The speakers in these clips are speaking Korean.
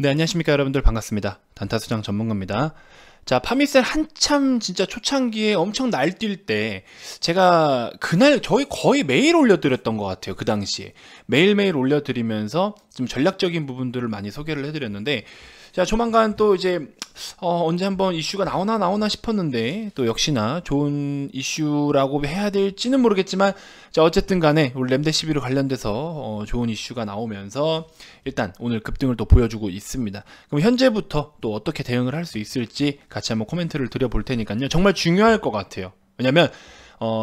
네, 안녕하십니까 여러분들, 반갑습니다. 단타수장 전문가입니다. 자, 파미셀 한참 진짜 초창기에 엄청 날뛸 때 제가 그날 저희 거의 매일 올려드렸던 것 같아요. 그 당시에 매일매일 올려드리면서 좀 전략적인 부분들을 많이 소개를 해드렸는데, 자, 조만간 또 이제 언제 한번 이슈가 나오나 싶었는데, 또 역시나 좋은 이슈라고 해야 될지는 모르겠지만, 자, 어쨌든 간에 우리 램데시비로 관련돼서 좋은 이슈가 나오면서 일단 오늘 급등을 또 보여주고 있습니다. 그럼 현재부터 또 어떻게 대응을 할 수 있을지 같이 한번 코멘트를 드려볼 테니까요. 정말 중요할 것 같아요. 왜냐면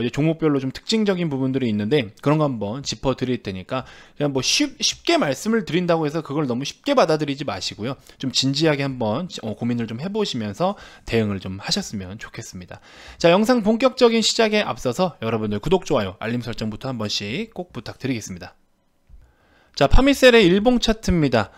이제 종목별로 좀 특징적인 부분들이 있는데, 그런 거 한번 짚어 드릴 테니까 그냥 뭐 쉽게 말씀을 드린다고 해서 그걸 너무 쉽게 받아들이지 마시고요. 좀 진지하게 한번 고민을 좀 해보시면서 대응을 좀 하셨으면 좋겠습니다. 자, 영상 본격적인 시작에 앞서서 여러분들 구독, 좋아요, 알림 설정부터 한 번씩 꼭 부탁드리겠습니다. 자, 파미셀의 일봉 차트입니다.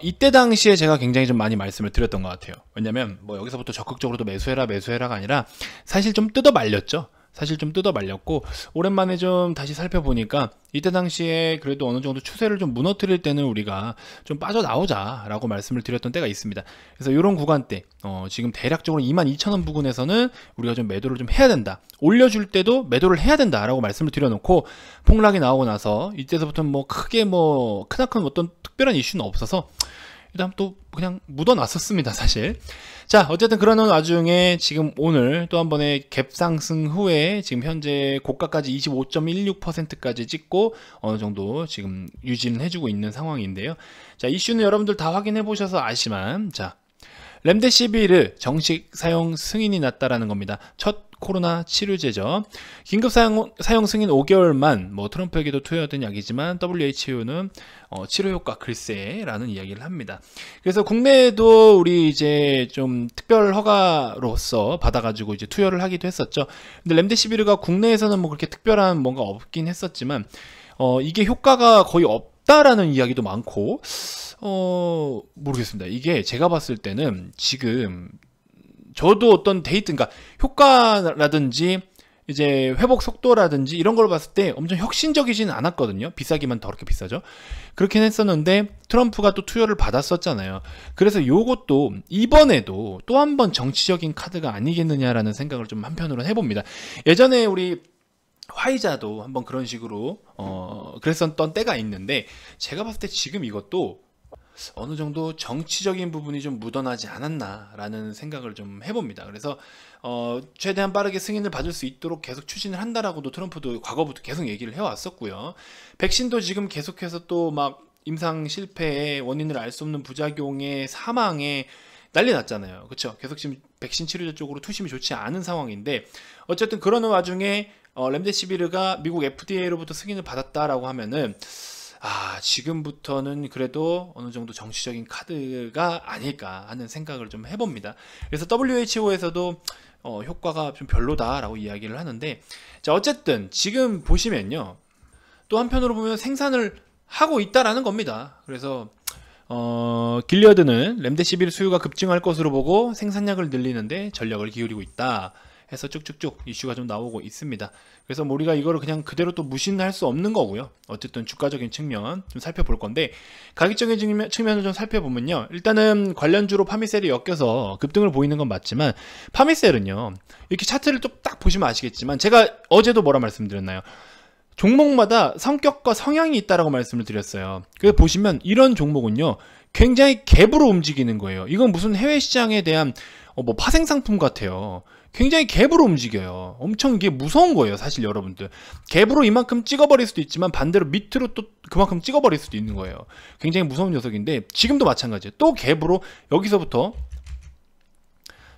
이때 당시에 제가 굉장히 좀 많이 말씀을 드렸던 것 같아요. 왜냐면 뭐 여기서부터 적극적으로 또 매수해라가 아니라 사실 좀 뜯어 말렸죠. 사실 좀 뜯어 말렸고, 오랜만에 좀 다시 살펴보니까 이때 당시에 그래도 어느 정도 추세를 좀 무너뜨릴 때는 우리가 좀 빠져나오자 라고 말씀을 드렸던 때가 있습니다. 그래서 이런 구간대 지금 대략적으로 22,000원 부근에서는 우리가 좀 매도를 좀 해야 된다, 올려줄 때도 매도를 해야 된다 라고 말씀을 드려놓고, 폭락이 나오고 나서 이때서부터는 뭐 크게 뭐 크나큰 어떤 특별한 이슈는 없어서 일단 또 그냥 묻어놨었습니다, 사실. 자, 어쨌든 그러는 와중에 지금 오늘 또 한 번의 갭 상승 후에 지금 현재 고가까지 25.16%까지 찍고 어느 정도 지금 유지는 해주고 있는 상황인데요. 자, 이슈는 여러분들 다 확인해 보셔서 아시지만, 자, 렘데시비르 정식 사용 승인이 났다라는 겁니다. 첫 코로나 치료제죠. 긴급 사용 승인 5개월만, 뭐 트럼프에게도 투여된 약이지만 WHO는 치료 효과 글쎄라는 이야기를 합니다. 그래서 국내에도 우리 이제 좀 특별 허가로서 받아가지고 이제 투여를 하기도 했었죠. 근데 렘데시비르가 국내에서는 뭐 그렇게 특별한 뭔가 없긴 했었지만, 이게 효과가 거의 없다라는 이야기도 많고, 모르겠습니다. 이게 제가 봤을 때는 지금 저도 어떤 데이트, 그러니까 효과라든지 이제 회복 속도라든지 이런 걸 봤을 때 엄청 혁신적이지는 않았거든요. 비싸기만 더럽게 비싸죠. 그렇긴 했었는데 트럼프가 또 투여를 받았었잖아요. 그래서 요것도 이번에도 또 한 번 정치적인 카드가 아니겠느냐라는 생각을 좀 한편으로 해봅니다. 예전에 우리 화이자도 한번 그런 식으로 그랬었던 때가 있는데, 제가 봤을 때 지금 이것도 어느 정도 정치적인 부분이 좀 묻어나지 않았나라는 생각을 좀 해봅니다. 그래서 최대한 빠르게 승인을 받을 수 있도록 계속 추진을 한다라고도 트럼프도 과거부터 계속 얘기를 해왔었고요. 백신도 지금 계속해서 또 막 임상 실패에 원인을 알 수 없는 부작용에 사망에 난리 났잖아요. 그렇죠? 계속 지금 백신 치료제 쪽으로 투심이 좋지 않은 상황인데, 어쨌든 그러는 와중에 렘데시비르가 미국 FDA로부터 승인을 받았다라고 하면은, 지금부터는 그래도 어느 정도 정치적인 카드가 아닐까 하는 생각을 좀 해봅니다. 그래서 WHO에서도 효과가 좀 별로다라고 이야기를 하는데, 자, 어쨌든 지금 보시면요, 또 한편으로 보면 생산을 하고 있다라는 겁니다. 그래서 길리어드는 렘데시비르 수요가 급증할 것으로 보고 생산량을 늘리는데 전력을 기울이고 있다 해서 쭉쭉쭉 이슈가 좀 나오고 있습니다. 그래서 뭐 우리가 이거를 그냥 그대로 또 무시할 수 없는 거고요. 어쨌든 주가적인 측면 좀 살펴볼 건데, 가격적인 측면을 좀 살펴보면요, 일단은 관련주로 파미셀이 엮여서 급등을 보이는 건 맞지만, 파미셀은요 이렇게 차트를 좀 딱 보시면 아시겠지만, 제가 어제도 뭐라 말씀드렸나요? 종목마다 성격과 성향이 있다라고 말씀을 드렸어요. 그래서 보시면 이런 종목은요 굉장히 갭으로 움직이는 거예요. 이건 무슨 해외 시장에 대한 뭐 파생 상품 같아요. 굉장히 갭으로 움직여요. 엄청 이게 무서운 거예요, 사실 여러분들. 갭으로 이만큼 찍어버릴 수도 있지만 반대로 밑으로 또 그만큼 찍어버릴 수도 있는 거예요. 굉장히 무서운 녀석인데, 지금도 마찬가지예요. 또 갭으로 여기서부터,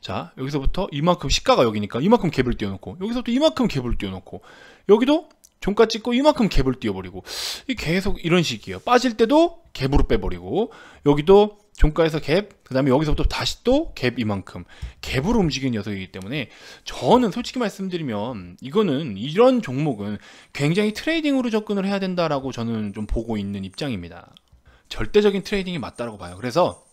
자, 여기서부터 이만큼 시가가 여기니까 이만큼 갭을 띄워놓고, 여기서부터 이만큼 갭을 띄워놓고, 여기도 종가 찍고 이만큼 갭을 띄워버리고, 계속 이런 식이에요. 빠질 때도 갭으로 빼버리고, 여기도 종가에서 갭, 그 다음에 여기서부터 다시 또 갭 이만큼, 갭으로 움직이는 녀석이기 때문에, 저는 솔직히 말씀드리면 이거는, 이런 종목은 굉장히 트레이딩으로 접근을 해야 된다라고 저는 좀 보고 있는 입장입니다. 절대적인 트레이딩이 맞다라고 봐요. 그래서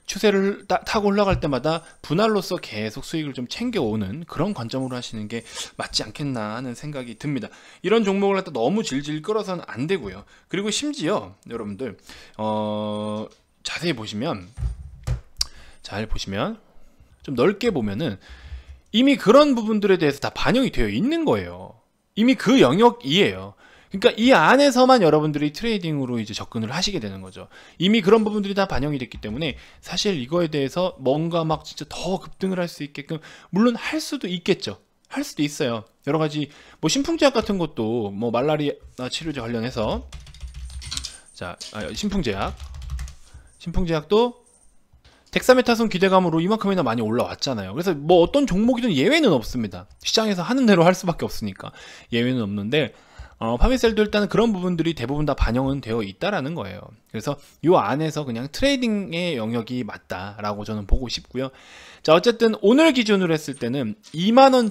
추세를 타고 올라갈 때마다 분할로서 계속 수익을 좀 챙겨오는 그런 관점으로 하시는 게 맞지 않겠나 하는 생각이 듭니다. 이런 종목을 갖다 너무 질질 끌어서는 안 되고요. 그리고 심지어 여러분들 자세히 보시면, 잘 보시면, 좀 넓게 보면은 이미 그런 부분들에 대해서 다 반영이 되어 있는 거예요. 이미 그 영역이에요. 그러니까 이 안에서만 여러분들이 트레이딩으로 이제 접근을 하시게 되는 거죠. 이미 그런 부분들이 다 반영이 됐기 때문에 사실 이거에 대해서 뭔가 막 진짜 더 급등을 할 수 있게끔, 물론 할 수도 있겠죠. 할 수도 있어요. 여러 가지 뭐 신풍제약 같은 것도 뭐 말라리아 치료제 관련해서, 자, 신풍제약도 덱사메타손 기대감으로 이만큼이나 많이 올라왔잖아요. 그래서 뭐 어떤 종목이든 예외는 없습니다. 시장에서 하는 대로 할 수밖에 없으니까 예외는 없는데, 파미셀도 일단은 그런 부분들이 대부분 다 반영은 되어 있다라는 거예요. 그래서 이 안에서 그냥 트레이딩의 영역이 맞다라고 저는 보고 싶고요. 자, 어쨌든 오늘 기준으로 했을 때는 2만원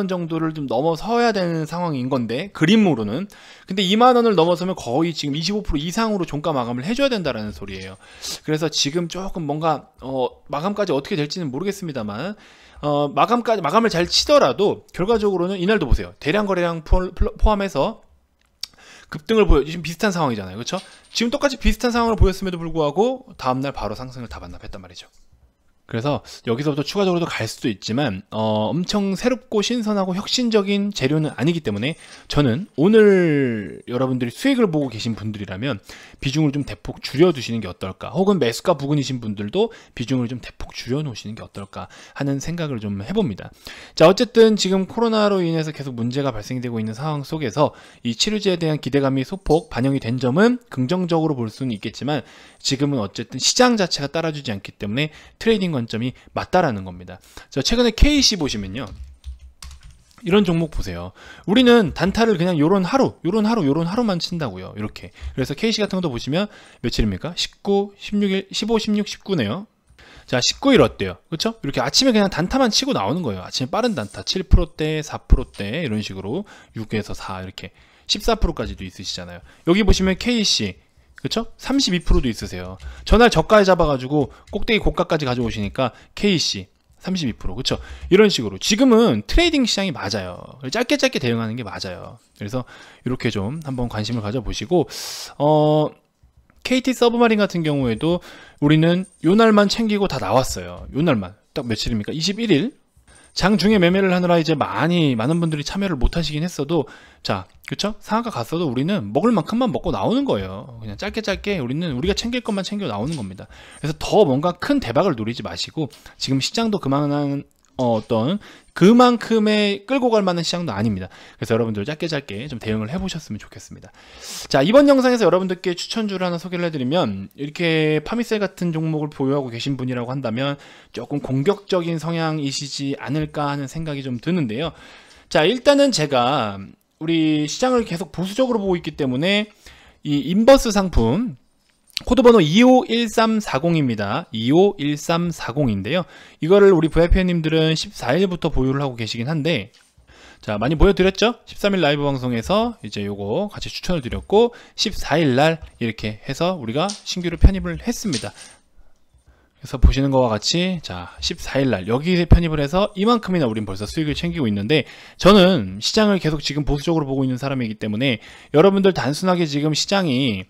정도를 좀 넘어서야 되는 상황인 건데, 그림으로는. 근데 2만원을 넘어서면 거의 지금 25% 이상으로 종가 마감을 해줘야 된다라는 소리예요. 그래서 지금 조금 뭔가 마감까지 어떻게 될지는 모르겠습니다만, 마감을 잘 치더라도 결과적으로는 이날도 보세요. 대량 거래량 포함해서 급등을 지금 비슷한 상황이잖아요. 그렇죠? 지금 똑같이 비슷한 상황을 보였음에도 불구하고 다음날 바로 상승을 다 반납했단 말이죠. 그래서 여기서부터 추가적으로도 갈 수도 있지만 엄청 새롭고 신선하고 혁신적인 재료는 아니기 때문에, 저는 오늘 여러분들이 수익을 보고 계신 분들이라면 비중을 좀 대폭 줄여 두시는 게 어떨까, 혹은 매수가 부근이신 분들도 비중을 좀 대폭 줄여 놓으시는 게 어떨까 하는 생각을 좀 해봅니다. 자, 어쨌든 지금 코로나로 인해서 계속 문제가 발생되고 있는 상황 속에서 이 치료제에 대한 기대감이 소폭 반영이 된 점은 긍정적으로 볼 수는 있겠지만, 지금은 어쨌든 시장 자체가 따라주지 않기 때문에 트레이딩 관점이 맞다라는 겁니다. 자, 최근에 KC 보시면요, 이런 종목 보세요. 우리는 단타를 그냥 요런 하루만 친다고요. 이렇게. 그래서 KC 같은 것도 보시면 며칠입니까? 19, 16일, 15, 16, 19네요. 자, 19일 어때요? 그렇죠? 이렇게 아침에 그냥 단타만 치고 나오는 거예요. 아침에 빠른 단타 7%대, 4%대 이런 식으로 6에서 4 이렇게 14%까지도 있으시잖아요. 여기 보시면 KC, 그쵸? 32%도 있으세요. 전날 저가에 잡아가지고 꼭대기 고가까지 가져오시니까 KC 32%, 그쵸? 이런 식으로 지금은 트레이딩 시장이 맞아요. 짧게 대응하는 게 맞아요. 그래서 이렇게 좀 한번 관심을 가져보시고, KT 서브마린 같은 경우에도 우리는 요 날만 챙기고 다 나왔어요. 요 날만. 딱 며칠입니까? 21일. 장중에 매매를 하느라 이제 많은 분들이 참여를 못 하시긴 했어도, 자, 그쵸? 상한가 갔어도 우리는 먹을 만큼만 먹고 나오는 거예요. 그냥 짧게 우리가 챙길 것만 챙겨 나오는 겁니다. 그래서 더 뭔가 큰 대박을 노리지 마시고, 지금 시장도 그만큼의 끌고 갈 만한 시장도 아닙니다. 그래서 여러분들 짧게 좀 대응을 해보셨으면 좋겠습니다. 자, 이번 영상에서 여러분들께 추천주를 하나 소개를 해드리면, 이렇게 파미셀 같은 종목을 보유하고 계신 분이라고 한다면 조금 공격적인 성향이시지 않을까 하는 생각이 좀 드는데요. 자, 일단은 제가 우리 시장을 계속 보수적으로 보고 있기 때문에 이 인버스 상품 코드번호 251340입니다. 251340인데요. 이거를 우리 VIP님들은 14일부터 보유를 하고 계시긴 한데, 자, 많이 보여드렸죠? 13일 라이브 방송에서 이제 요거 같이 추천을 드렸고, 14일날 이렇게 해서 우리가 신규로 편입을 했습니다. 그래서 보시는 것과 같이, 자, 14일날 여기에 편입을 해서 이만큼이나 우린 벌써 수익을 챙기고 있는데, 저는 시장을 계속 지금 보수적으로 보고 있는 사람이기 때문에 여러분들 단순하게 지금 시장이,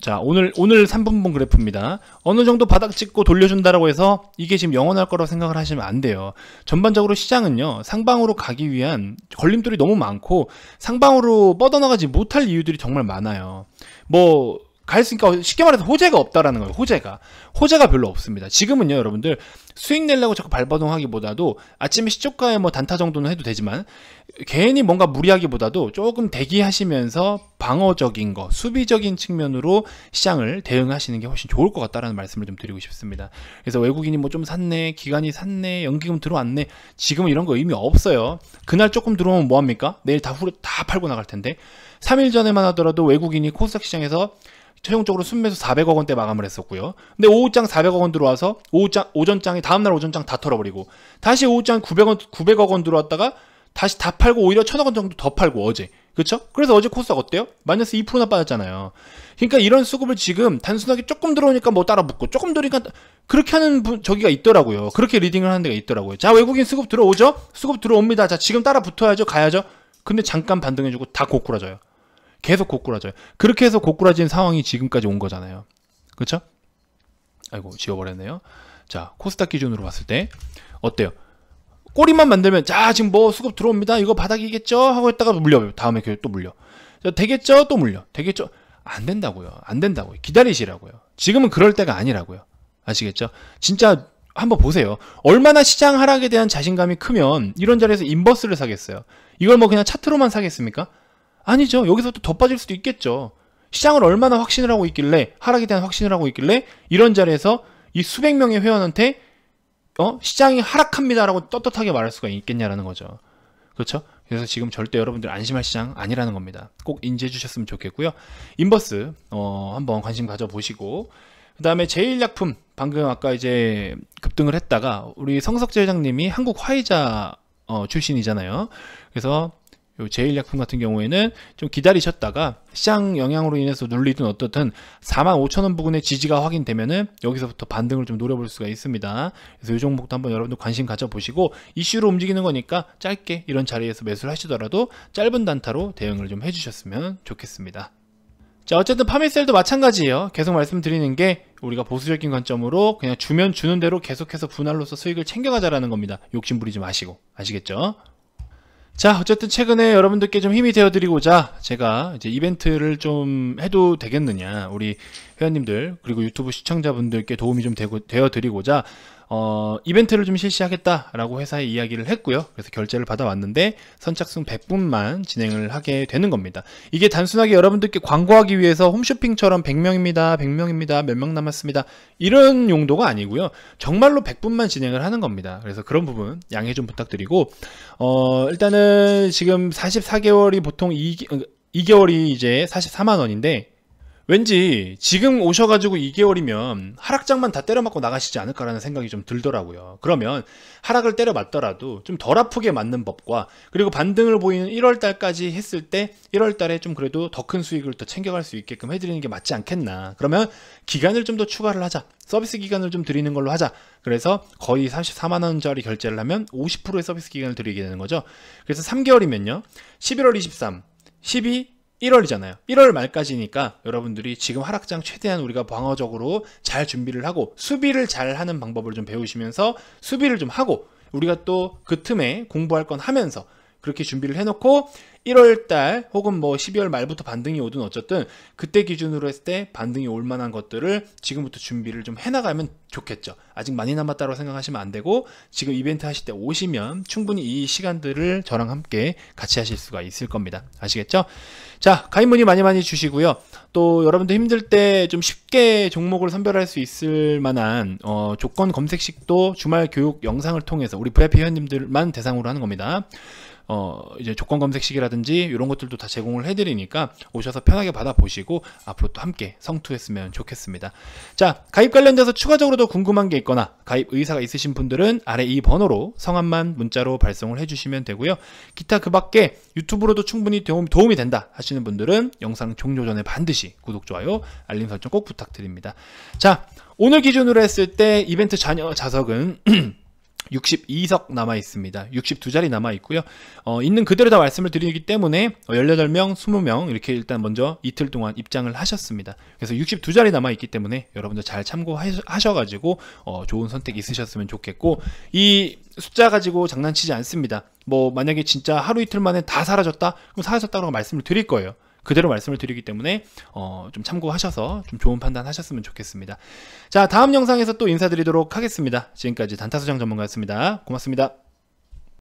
자, 오늘 3분봉 그래프입니다. 어느 정도 바닥 찍고 돌려준다라고 해서 이게 지금 영원할 거라고 생각을 하시면 안 돼요. 전반적으로 시장은요, 상방으로 가기 위한 걸림돌이 너무 많고 상방으로 뻗어나가지 못할 이유들이 정말 많아요. 뭐 갈 수 있으니까 쉽게 말해서 호재가 없다라는 거예요. 호재가 별로 없습니다. 지금은요, 여러분들 수익 내려고 자꾸 발버둥하기보다도 아침에 시초가에 뭐 단타 정도는 해도 되지만, 괜히 뭔가 무리하기보다도 조금 대기하시면서 방어적인 거, 수비적인 측면으로 시장을 대응하시는 게 훨씬 좋을 것 같다라는 말씀을 좀 드리고 싶습니다. 그래서 외국인이 뭐 좀 샀네, 기관이 샀네, 연기금 들어왔네, 지금은 이런 거 의미 없어요. 그날 조금 들어오면 뭐합니까? 내일 다 팔고 나갈 텐데. 3일 전에만 하더라도 외국인이 코스닥 시장에서 최종적으로 순매수 400억 원대 마감을 했었고요. 근데 오후장 400억 원 들어와서 오전장이 다음날 오전장 다 털어버리고, 다시 오후장 900억 원 들어왔다가 다시 다 팔고 오히려 1000억 원 정도 더 팔고, 어제. 그쵸? 그래서 어제 코스닥 어때요? 마이너스 2%나 빠졌잖아요. 그러니까 이런 수급을 지금 단순하게 조금 들어오니까 뭐 따라 붙고, 조금 들어오니까 그렇게 하는 저기가 있더라고요. 그렇게 리딩을 하는 데가 있더라고요. 자, 외국인 수급 들어오죠? 수급 들어옵니다. 자, 지금 따라 붙어야죠. 가야죠. 근데 잠깐 반등해주고 다 고꾸라져요. 계속 고꾸라져요. 그렇게 해서 고꾸라진 상황이 지금까지 온 거잖아요. 그렇죠? 아이고 지워버렸네요. 자, 코스닥 기준으로 봤을 때 어때요? 꼬리만 만들면 자 지금 뭐 수급 들어옵니다. 이거 바닥이겠죠? 하고 있다가 물려요. 다음에 또 물려. 자, 되겠죠? 또 물려. 되겠죠? 안 된다고요. 안 된다고요. 기다리시라고요. 지금은 그럴 때가 아니라고요. 아시겠죠? 진짜 한번 보세요. 얼마나 시장 하락에 대한 자신감이 크면 이런 자리에서 인버스를 사겠어요. 이걸 뭐 그냥 차트로만 사겠습니까? 아니죠. 여기서 또 더 빠질 수도 있겠죠. 시장을 얼마나 확신을 하고 있길래, 하락에 대한 확신을 하고 있길래 이런 자리에서 이 수백 명의 회원한테 시장이 하락합니다라고 떳떳하게 말할 수가 있겠냐라는 거죠. 그렇죠? 그래서 지금 절대 여러분들 안심할 시장 아니라는 겁니다. 꼭 인지해 주셨으면 좋겠고요. 인버스 한번 관심 가져보시고, 그 다음에 제일약품 방금 아까 이제 급등을 했다가 우리 성석재 회장님이 한국 화이자 출신이잖아요. 그래서 요 제일약품 같은 경우에는 좀 기다리셨다가 시장 영향으로 인해서 눌리든 어떻든 45,000원 부근의 지지가 확인되면은 여기서부터 반등을 좀 노려볼 수가 있습니다. 그래서 이 종목도 한번 여러분들 관심 가져보시고, 이슈로 움직이는 거니까 짧게 이런 자리에서 매수를 하시더라도 짧은 단타로 대응을 좀 해주셨으면 좋겠습니다. 자, 어쨌든 파미셀도 마찬가지예요. 계속 말씀드리는 게 우리가 보수적인 관점으로 그냥 주면 주는 대로 계속해서 분할로서 수익을 챙겨가자라는 겁니다. 욕심 부리지 마시고. 아시겠죠? 자, 어쨌든 최근에 여러분들께 좀 힘이 되어드리고자 제가 이제 이벤트를 좀 해도 되겠느냐, 우리 회원님들 그리고 유튜브 시청자분들께 도움이 좀 되어드리고자 이벤트를 좀 실시하겠다라고 회사에 이야기를 했고요. 그래서 결제를 받아왔는데 선착순 100분만 진행을 하게 되는 겁니다. 이게 단순하게 여러분들께 광고하기 위해서 홈쇼핑처럼 100명입니다, 100명입니다, 몇 명 남았습니다, 이런 용도가 아니고요. 정말로 100분만 진행을 하는 겁니다. 그래서 그런 부분 양해 좀 부탁드리고, 일단은 지금 44개월이 보통 2개월이 이제 44만원인데, 왠지 지금 오셔가지고 2개월이면 하락장만 다 때려맞고 나가시지 않을까라는 생각이 좀 들더라고요. 그러면 하락을 때려맞더라도 좀 덜 아프게 맞는 법과, 그리고 반등을 보이는 1월달까지 했을 때 1월달에 좀 그래도 더 큰 수익을 더 챙겨갈 수 있게끔 해드리는 게 맞지 않겠나. 그러면 기간을 좀 더 추가를 하자, 서비스 기간을 좀 드리는 걸로 하자. 그래서 거의 34만원짜리 결제를 하면 50%의 서비스 기간을 드리게 되는 거죠. 그래서 3개월이면요 11월 23, 12, 1월이잖아요. 1월 말까지니까 여러분들이 지금 하락장 최대한 우리가 방어적으로 잘 준비를 하고 수비를 잘 하는 방법을 좀 배우시면서 수비를 좀 하고, 우리가 또 그 틈에 공부할 건 하면서 그렇게 준비를 해놓고 1월달 혹은 뭐 12월 말부터 반등이 오든 어쨌든 그때 기준으로 했을 때 반등이 올 만한 것들을 지금부터 준비를 좀 해나가면 좋겠죠. 아직 많이 남았다고 생각하시면 안 되고, 지금 이벤트 하실 때 오시면 충분히 이 시간들을 저랑 함께 같이 하실 수가 있을 겁니다. 아시겠죠? 자, 가입 문의 많이 주시고요. 또 여러분들 힘들 때 좀 쉽게 종목을 선별할 수 있을 만한 조건 검색식도 주말 교육 영상을 통해서 우리 VIP 회원님들만 대상으로 하는 겁니다. 이제 조건 검색식이라든지 이런 것들도 다 제공을 해드리니까 오셔서 편하게 받아보시고 앞으로 또 함께 성투했으면 좋겠습니다. 자, 가입 관련돼서 추가적으로 더 궁금한 게 있거나 가입 의사가 있으신 분들은 아래 이 번호로 성함만 문자로 발송을 해주시면 되고요. 기타 그 밖에 유튜브로도 충분히 도움이 된다 하시는 분들은 영상 종료 전에 반드시 구독, 좋아요, 알림 설정 꼭 부탁드립니다. 자, 오늘 기준으로 했을 때 이벤트 자석은 62석 남아 있습니다. 62자리 남아 있고요. 있는 그대로 다 말씀을 드리기 때문에 18명, 20명 이렇게 일단 먼저 이틀 동안 입장을 하셨습니다. 그래서 62자리 남아 있기 때문에 여러분들 잘 참고하셔가지고 좋은 선택 있으셨으면 좋겠고, 이 숫자 가지고 장난치지 않습니다. 뭐 만약에 진짜 하루 이틀 만에 다 사라졌다? 그럼 사라졌다고 말씀을 드릴 거예요. 그대로 말씀을 드리기 때문에 좀 참고하셔서 좀 좋은 판단 하셨으면 좋겠습니다. 자, 다음 영상에서 또 인사드리도록 하겠습니다. 지금까지 단타수장 전문가였습니다. 고맙습니다.